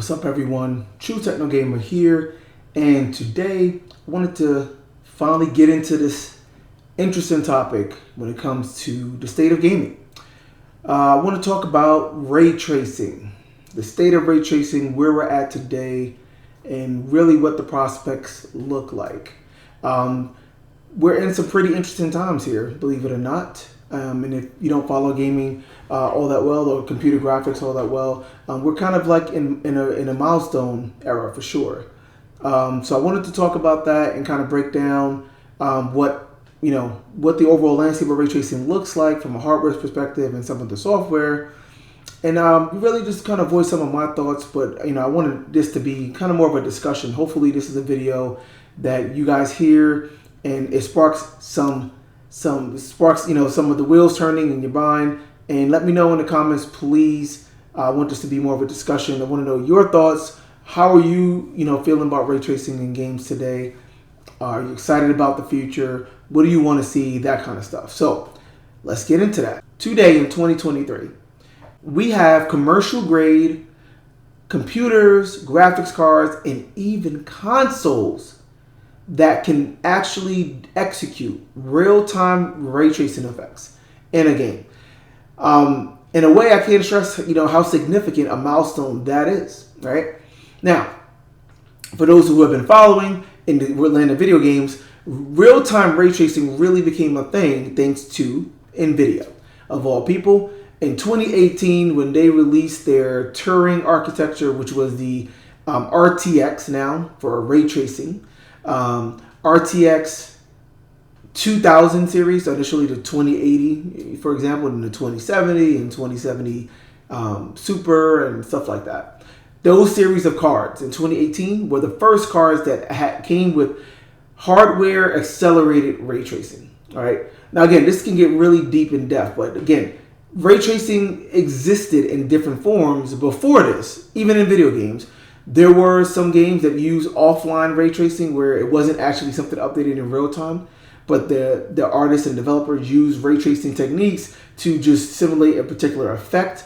What's up, everyone? True Techno Gamer here, and today I wanted to finally get into this interesting topic when it comes to the state of gaming. I want to talk about ray tracing, the state of ray tracing, where we're at today, and really what the prospects look like. We're in some pretty interesting times here, believe it or not. And if you don't follow gaming all that well, or computer graphics all that well, we're kind of like in a milestone era for sure. So I wanted to talk about that and kind of break down what the overall landscape of ray tracing looks like from a hardware perspective and some of the software, and really just kind of voice some of my thoughts. But I wanted this to be kind of more of a discussion. Hopefully, this is a video that you guys hear and it sparks some of the wheels turning in your mind. And let me know in the comments, please. I want this to be more of a discussion. I want to know your thoughts. How are you, feeling about ray tracing in games today? Are you excited about the future? What do you want to see? That kind of stuff. So let's get into that. Today in 2023, we have commercial grade computers, graphics cards, and even consoles that can actually execute real-time ray tracing effects in a game. In a way, I can't stress, how significant a milestone that is, right? Now, for those who have been following in the land of video games, real-time ray tracing really became a thing thanks to Nvidia, of all people. In 2018, when they released their Turing architecture, which was the RTX now for ray tracing, RTX 2000 series, so initially the 2080, for example, and the 2070 and 2070 Super and stuff like that. Those series of cards in 2018 were the first cards that came with hardware accelerated ray tracing. All right. Now, again, this can get really deep in depth, but again, ray tracing existed in different forms before this, even in video games. There were some games that used offline ray tracing where it wasn't actually something updated in real time, but the artists and developers used ray tracing techniques to just simulate a particular effect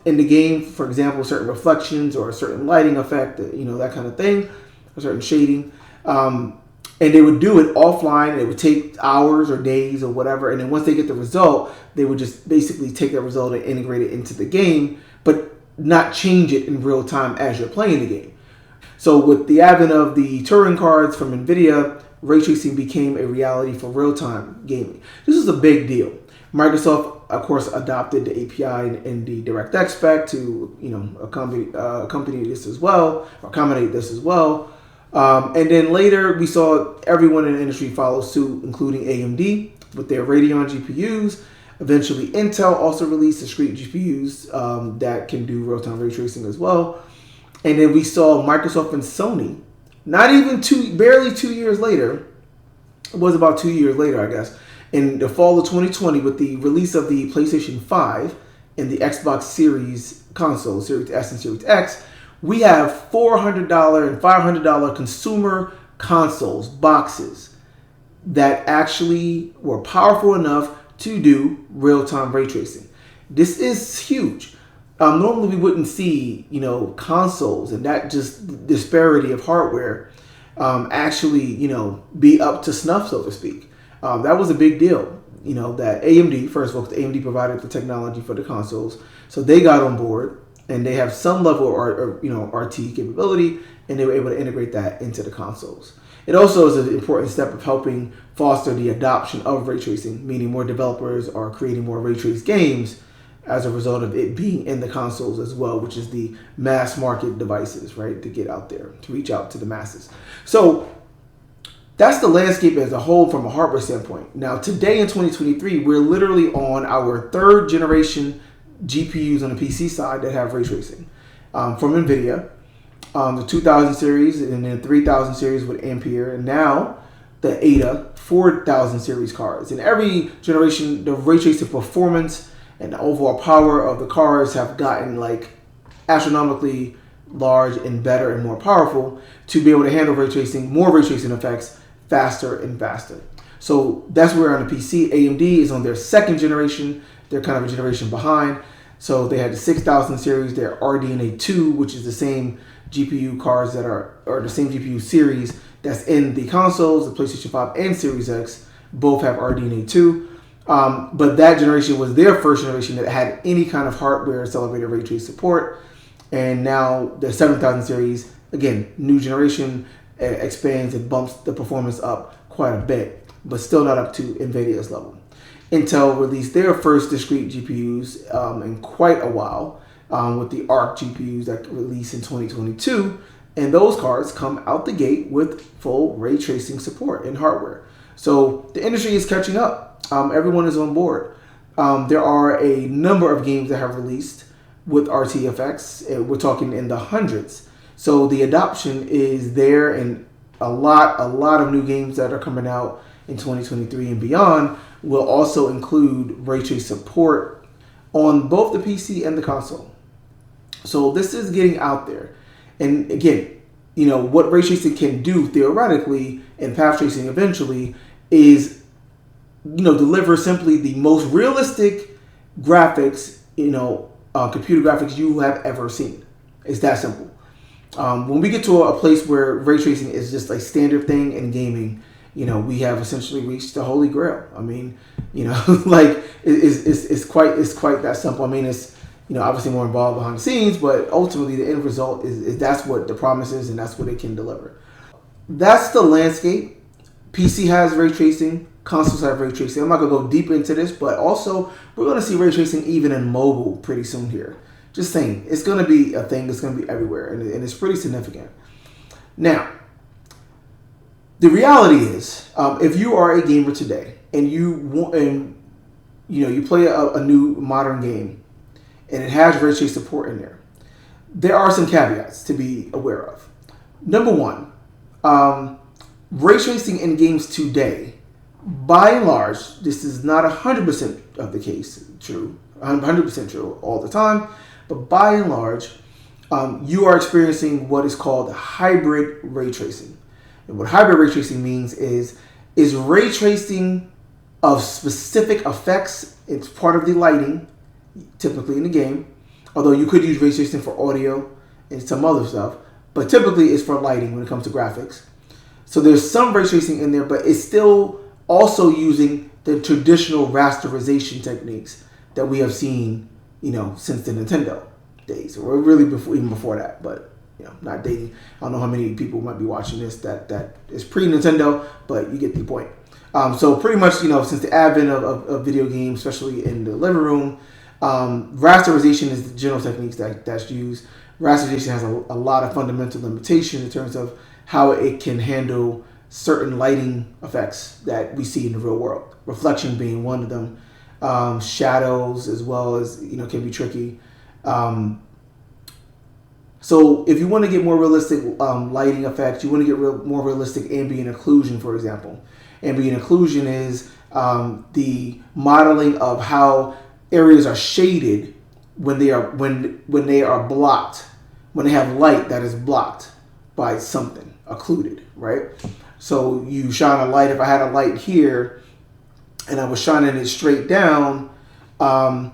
in the game. For example, certain reflections or a certain lighting effect, that kind of thing, a certain shading. And they would do it offline. It would take hours or days or whatever. And then once they get the result, they would just basically take that result and integrate it into the game, but not change it in real time as you're playing the game. So with the advent of the Turing cards from Nvidia, ray tracing became a reality for real-time gaming. This is a big deal. Microsoft, of course, adopted the API in the DirectX spec to accompany this as well, or accommodate this as well. And then later, we saw everyone in the industry follow suit, including AMD with their Radeon GPUs. Eventually, Intel also released discrete GPUs that can do real-time ray tracing as well. And then we saw Microsoft and Sony, barely 2 years later, it was about 2 years later, I guess, in the fall of 2020 with the release of the PlayStation 5 and the Xbox Series console, Series S and Series X, we have $400 and $500 consumer consoles, boxes, that actually were powerful enough to do real-time ray tracing. This is huge. Normally we wouldn't see, consoles and that just disparity of hardware actually, be up to snuff, so to speak. That was a big deal, that AMD, first of all, AMD provided the technology for the consoles. So they got on board and they have some level of RT capability, and they were able to integrate that into the consoles. It also is an important step of helping foster the adoption of ray tracing, meaning more developers are creating more ray traced games as a result of it being in the consoles as well, which is the mass market devices, right, to get out there, to reach out to the masses. So that's the landscape as a whole from a hardware standpoint. Now, today in 2023, we're literally on our third generation GPUs on the PC side that have ray tracing from Nvidia. The 2000 series and then 3000 series with Ampere, and now the Ada 4000 series cards. In every generation, the ray tracing performance and the overall power of the cards have gotten like astronomically large and better and more powerful to be able to handle ray tracing, more ray tracing effects faster and faster. So that's where on the PC, AMD is on their second generation. They're kind of a generation behind. So they had the 6000 series, their RDNA 2, which is the same GPU cards that are, or the same GPU series that's in the consoles, the PlayStation 5 and Series X, both have RDNA 2. But that generation was their first generation that had any kind of hardware accelerated ray trace support. And now the 7000 series, again, new generation, expands and bumps the performance up quite a bit, but still not up to Nvidia's level. Intel released their first discrete GPUs in quite a while with the Arc GPUs that released in 2022. And those cards come out the gate with full ray tracing support in hardware. So the industry is catching up. Everyone is on board. There are a number of games that have released with RTFX. We're talking in the hundreds. So the adoption is there, and a lot of new games that are coming out in 2023 and beyond will also include ray trace support on both the PC and the console. So this is getting out there. And again, what ray tracing can do theoretically and path tracing eventually is, deliver simply the most realistic graphics, computer graphics you have ever seen. It's that simple. When we get to a place where ray tracing is just a standard thing in gaming, we have essentially reached the holy grail. I mean, like it's quite that simple. I mean, it's obviously more involved behind the scenes, but ultimately the end result is that's what the promise is, and that's what it can deliver. That's the landscape. PC has ray tracing. Consoles have ray tracing. I'm not going to go deep into this, but also we're going to see ray tracing even in mobile pretty soon here. Just saying, it's going to be a thing. It's going to be everywhere, and it's pretty significant. Now, the reality is, if you are a gamer today and you play a new modern game and it has ray trace support in there are some caveats to be aware of. Number one, ray tracing in games today, by and large, this is not 100% of the case true, 100% true all the time, but by and large, you are experiencing what is called hybrid ray tracing. And what hybrid ray tracing means is ray tracing of specific effects. It's part of the lighting, typically in the game, although you could use ray tracing for audio and some other stuff, but typically it's for lighting when it comes to graphics. So there's some ray tracing in there, but it's still also using the traditional rasterization techniques that we have seen, since the Nintendo days, or really even before that, but not dating. I don't know how many people might be watching this that is pre-Nintendo, but you get the point. So pretty much, since the advent of video games, especially in the living room, rasterization is the general techniques that's used. Rasterization has a lot of fundamental limitations in terms of how it can handle certain lighting effects that we see in the real world. Reflection being one of them. Shadows as well as, can be tricky. So if you want to get more realistic lighting effects, you want to get more realistic ambient occlusion, for example. Ambient occlusion is the modeling of how areas are shaded when they are blocked, when they have light that is blocked by something, occluded, right? So you shine a light. If I had a light here and I was shining it straight down on,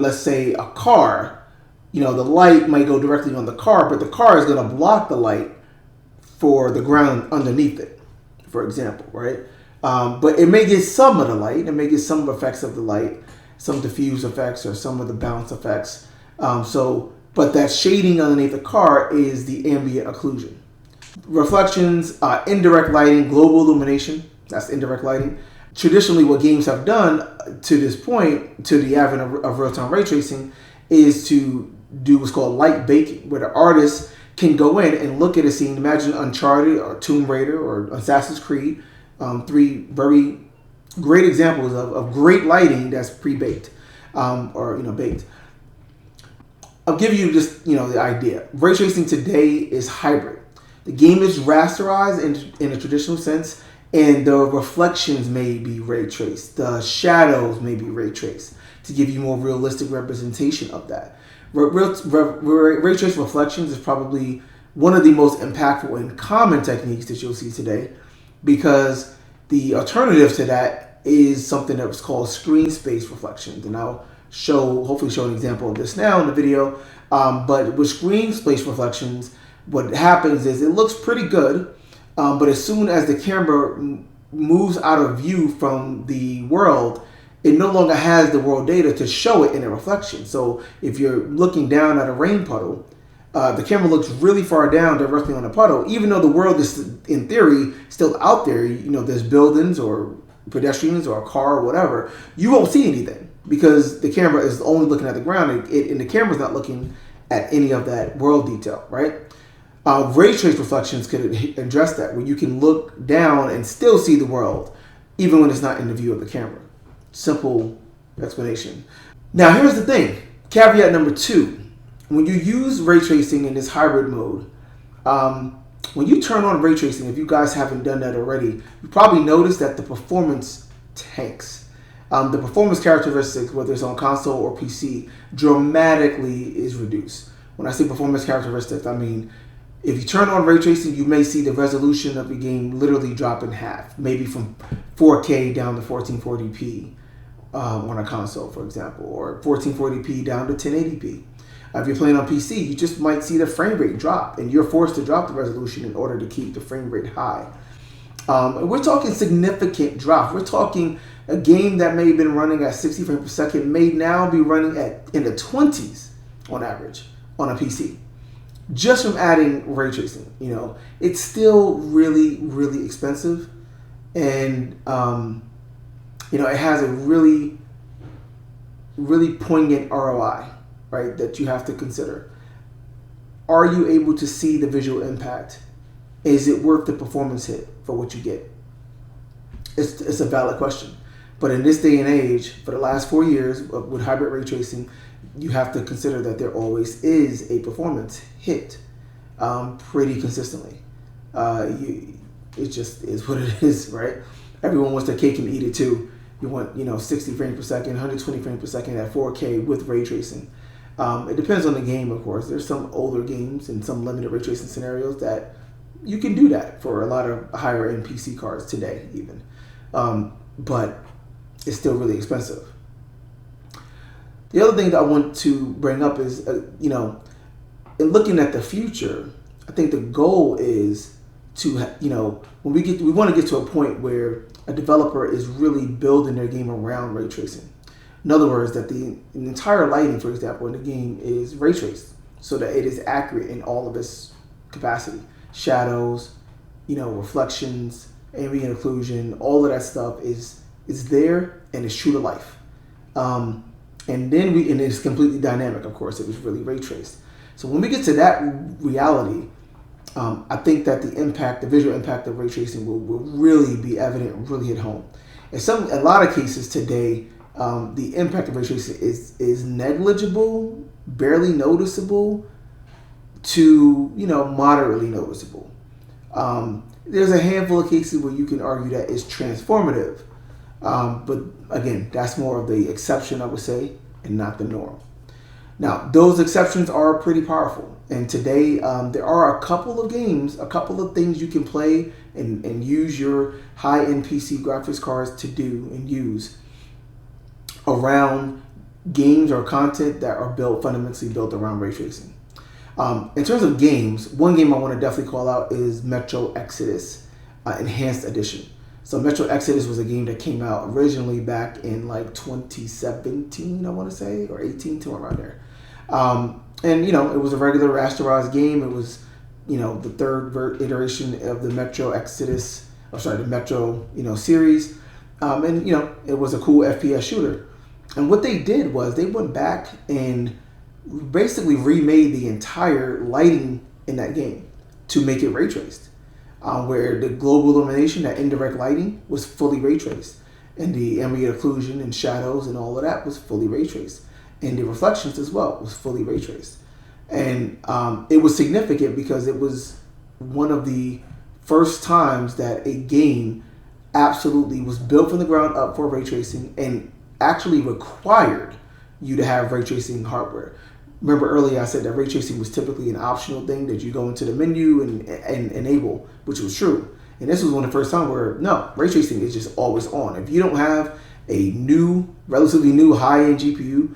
let's say, a car, the light might go directly on the car, but the car is going to block the light for the ground underneath it, for example, right? But it may get some of the light. It may get some effects of the light, some diffuse effects or some of the bounce effects. But that shading underneath the car is the ambient occlusion. Reflections, indirect lighting, global illumination, that's indirect lighting. Traditionally, what games have done to this point, to the advent of real-time ray tracing, is to do what's called light baking, where the artist can go in and look at a scene. Imagine Uncharted or Tomb Raider or Assassin's Creed, three very great examples of great lighting that's pre-baked or baked. I'll give you just the idea. Ray tracing today is hybrid. The game is rasterized in a traditional sense, and the reflections may be ray traced. The shadows may be ray traced to give you more realistic representation of that. Ray traced reflections is probably one of the most impactful and common techniques that you'll see today, because the alternative to that is something that was called screen space reflections. And I'll hopefully show an example of this now in the video. But with screen space reflections, what happens is it looks pretty good, but as soon as the camera moves out of view from the world, it no longer has the world data to show it in a reflection. So if you're looking down at a rain puddle, the camera looks really far down directly on the puddle, even though the world is, in theory, still out there. There's buildings or pedestrians or a car or whatever. You won't see anything because the camera is only looking at the ground, and the camera's not looking at any of that world detail, right? Ray trace reflections could address that, where you can look down and still see the world, even when it's not in the view of the camera. Simple explanation. Now, here's the thing. Caveat number 2. When you use ray tracing in this hybrid mode, when you turn on ray tracing, if you guys haven't done that already, you probably noticed that the performance tanks. The performance characteristics, whether it's on console or PC, dramatically is reduced. When I say performance characteristics, I mean, if you turn on ray tracing, you may see the resolution of the game literally drop in half, maybe from 4K down to 1440p on a console, for example, or 1440p down to 1080p. If you're playing on PC, you just might see the frame rate drop, and you're forced to drop the resolution in order to keep the frame rate high. We're talking significant drops. We're talking a game that may have been running at 60 frames per second may now be running in the 20s on average on a PC, just from adding ray tracing. It's still really, really expensive, and it has a really, really poignant ROI, right, that you have to consider. Are you able to see the visual impact? Is it worth the performance hit for what you get? It's a valid question. But in this day and age, for the last 4 years with hybrid ray tracing, you have to consider that there always is a performance hit pretty consistently. It just is what it is, right? Everyone wants their cake and eat it too. You want 60 frames per second, 120 frames per second at 4K with ray tracing. It depends on the game, of course. There's some older games and some limited ray tracing scenarios that you can do that for a lot of higher end PC cards today, even. But it's still really expensive. The other thing that I want to bring up is, in looking at the future, I think the goal is to, when we want to get to a point where a developer is really building their game around ray tracing. In other words, that the entire lighting, for example, in the game is ray traced so that it is accurate in all of its capacity. Shadows, reflections, ambient occlusion, all of that stuff is there and it's true to life. And it's completely dynamic, of course. It was really ray traced. So when we get to that reality, I think that the visual impact of ray tracing will really be evident and really hit home. In a lot of cases today, the impact of ray tracing is negligible, barely noticeable, to moderately noticeable. There's a handful of cases where you can argue that it's transformative, but again, that's more of the exception, I would say, and not the norm. Now, those exceptions are pretty powerful, and today there are a couple of games, a couple of things you can play and use your high-end PC graphics cards to do and use around games or content that are fundamentally built around ray tracing. In terms of games, one game I want to definitely call out is Metro Exodus Enhanced Edition. So Metro Exodus was a game that came out originally back in 2017, I want to say, or 18, somewhere around there. And it was a regular rasterized game. It was, the third iteration of the Metro Exodus, the Metro, series. And it was a cool FPS shooter. And what they did was they went back and basically remade the entire lighting in that game to make it ray traced, where the global illumination, that indirect lighting, was fully ray traced, and the ambient occlusion and shadows and all of that was fully ray traced, and the reflections as well was fully ray traced. And it was significant because it was one of the first times that a game absolutely was built from the ground up for ray tracing and actually required you to have ray tracing hardware. Remember earlier I said that ray tracing was typically an optional thing that you go into the menu and enable, which was true. And this was one of the first times where, no, ray tracing is just always on. If you don't have a relatively new high-end GPU,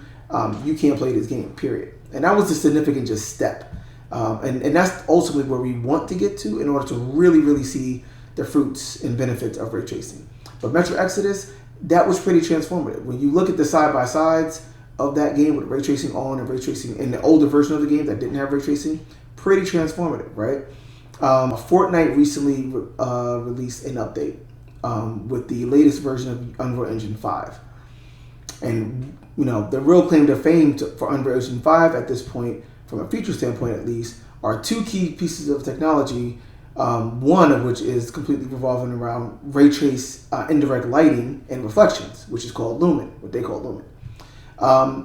you can't play this game, period. And that was a significant just step. And that's ultimately where we want to get to in order to really, really see the fruits and benefits of ray tracing. But Metro Exodus, that was pretty transformative. When you look at the side-by-sides of that game with ray tracing on and ray tracing in the older version of the game that didn't have ray tracing, pretty transformative, right? Fortnite recently released an update with the latest version of Unreal Engine 5. And, the real claim to fame for Unreal Engine 5 at this point, from a feature standpoint at least, are two key pieces of technology, one of which is completely revolving around ray trace indirect lighting and reflections, which is called Lumen, what they call Lumen.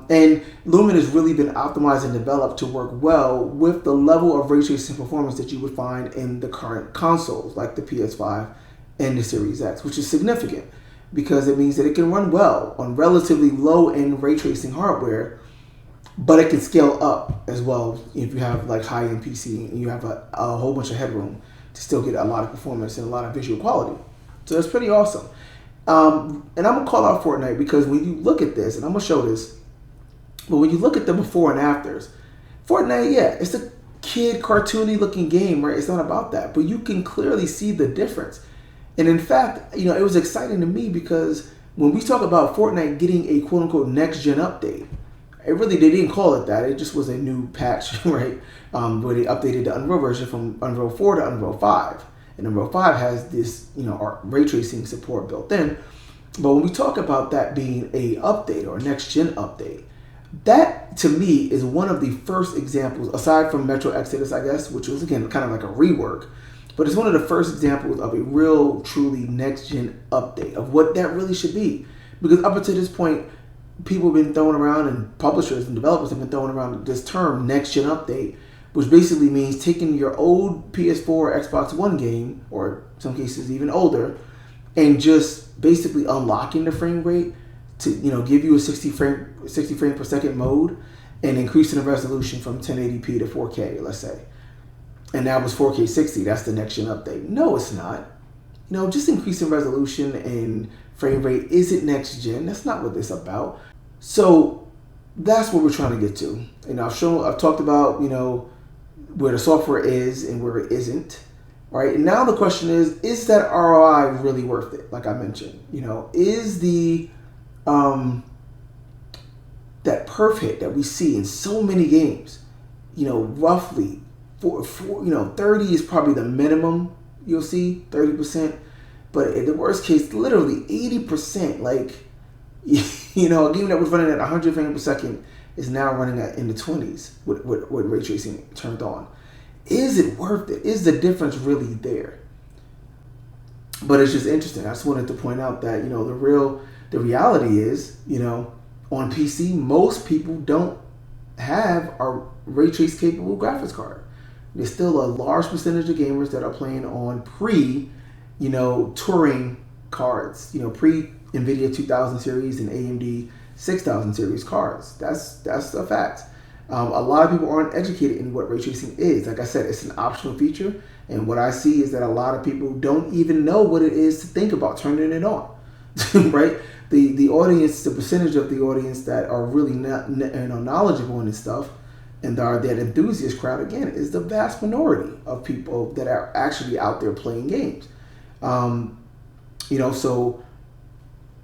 And Lumen has really been optimized and developed to work well with the level of ray tracing performance that you would find in the current consoles, like the PS5 and the Series X, which is significant because it means that it can run well on relatively low-end ray tracing hardware, but it can scale up as well if you have like high-end PC and you have a whole bunch of headroom to still get a lot of performance and a lot of visual quality. So it's pretty awesome. And I'm going to call out Fortnite because when you look at this, and I'm going to show this, but when you look at the before and afters, Fortnite, yeah, it's a kid cartoony looking game, right? It's not about that, but you can clearly see the difference. And in fact, it was exciting to me because when we talk about Fortnite getting a quote unquote next gen update, they didn't call it that. It just was a new patch, right? Where they updated the Unreal version from Unreal 4 to Unreal 5. And Unreal 5 has this, ray tracing support built in. But when we talk about that being a update or a next gen update, that to me is one of the first examples, aside from Metro Exodus, I guess, which was again kind of like a rework, but it's one of the first examples of a real, truly next gen update of what that really should be. Because up until this point, people have been throwing around, and publishers and developers have been throwing around this term next gen update, which basically means taking your old PS4 or Xbox One game, or in some cases even older, and just basically unlocking the frame rate to give you a 60 frame per second mode and increasing the resolution from 1080p to 4K, let's say. And that was 4K 60. That's the next gen update. No, it's not. Just increasing resolution and frame rate isn't next gen. That's not what it's about. So that's what we're trying to get to. I've talked about where the software is and where it isn't. Right? And now the question is that ROI really worth it? Like I mentioned, is the that perf hit that we see in so many games, roughly 30 is probably the minimum you'll see, 30%. But in the worst case, literally 80%, like, a game that was running at 100 frames per second is now running in the 20s with ray tracing turned on. Is it worth it? Is the difference really there? But it's just interesting. I just wanted to point out that, the reality is, on PC, most people don't have a ray trace capable graphics card. There's still a large percentage of gamers that are playing on Turing cards, pre-Nvidia 2000 series and AMD 6000 series cards. That's a fact. A lot of people aren't educated in what ray tracing is. Like I said, it's an optional feature, and what I see is that a lot of people don't even know what it is to think about turning it on. Right? The audience, the percentage of the audience that are really not knowledgeable in this stuff and are that enthusiast crowd, again, is the vast minority of people that are actually out there playing games. So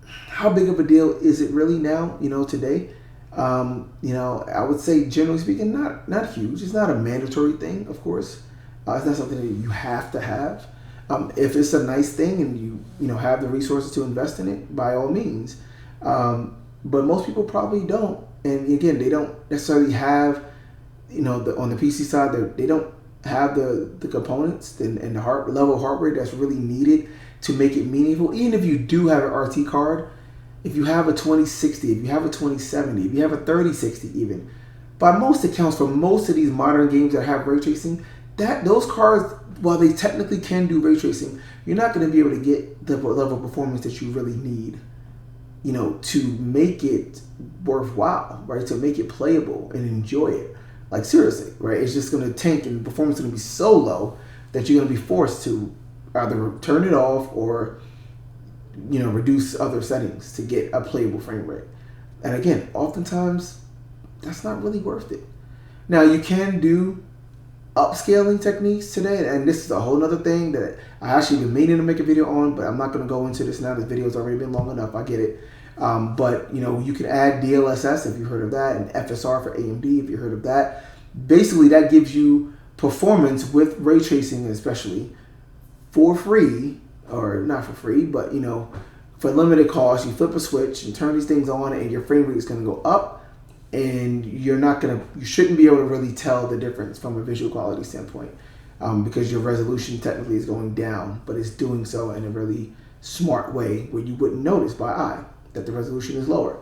how big of a deal is it really now, today? I would say, generally speaking, not huge. It's not a mandatory thing, of course. It's not something that you have to have. If it's a nice thing and you have the resources to invest in it, by all means. But most people probably don't. And again, they don't necessarily have, on the PC side, they don't have the components and the level of hardware that's really needed to make it meaningful. Even if you do have an RT card, if you have a 2060, if you have a 2070, if you have a 3060 even, by most accounts for most of these modern games that have ray tracing, those cards, while they technically can do ray tracing, you're not going to be able to get the level of performance that you really need, to make it worthwhile, right? To make it playable and enjoy it. Like seriously, right? It's just going to tank and the performance is going to be so low that you're going to be forced to either turn it off or reduce other settings to get a playable frame rate. And again, oftentimes that's not really worth it. Now you can do upscaling techniques today, and this is a whole other thing that I actually been meaning to make a video on, but I'm not going to go into this now. This video's already been long enough. I get it. But you can add DLSS if you've heard of that, and FSR for AMD if you've heard of that. Basically, that gives you performance with ray tracing, especially for free, or not for free, but for limited cost. You flip a switch and turn these things on, and your frame rate is going to go up. And you shouldn't be able to really tell the difference from a visual quality standpoint, because your resolution technically is going down, but it's doing so in a really smart way where you wouldn't notice by eye that the resolution is lower.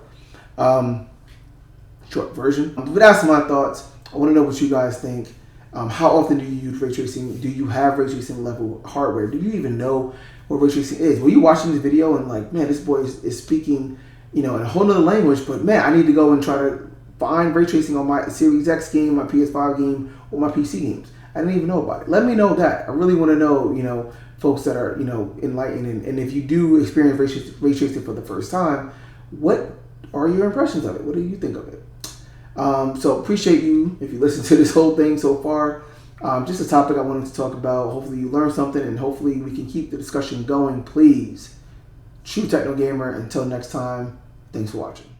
Short version. But that's my thoughts. I want to know what you guys think. How often do you use ray tracing? Do you have ray tracing level hardware? Do you even know what ray tracing is? Were you watching this video and like, man, this boy is speaking, in a whole nother language, but man, I need to go and try to find ray tracing on my Series X game, my PS5 game, or my PC games. I didn't even know about it. Let me know that. I really want to know, folks that are, enlightened. And if you do experience ray tracing for the first time, what are your impressions of it? What do you think of it? So appreciate you if you listen to this whole thing so far. Just a topic I wanted to talk about. Hopefully you learned something, and hopefully we can keep the discussion going. Please, True Techno Gamer. Until next time, thanks for watching.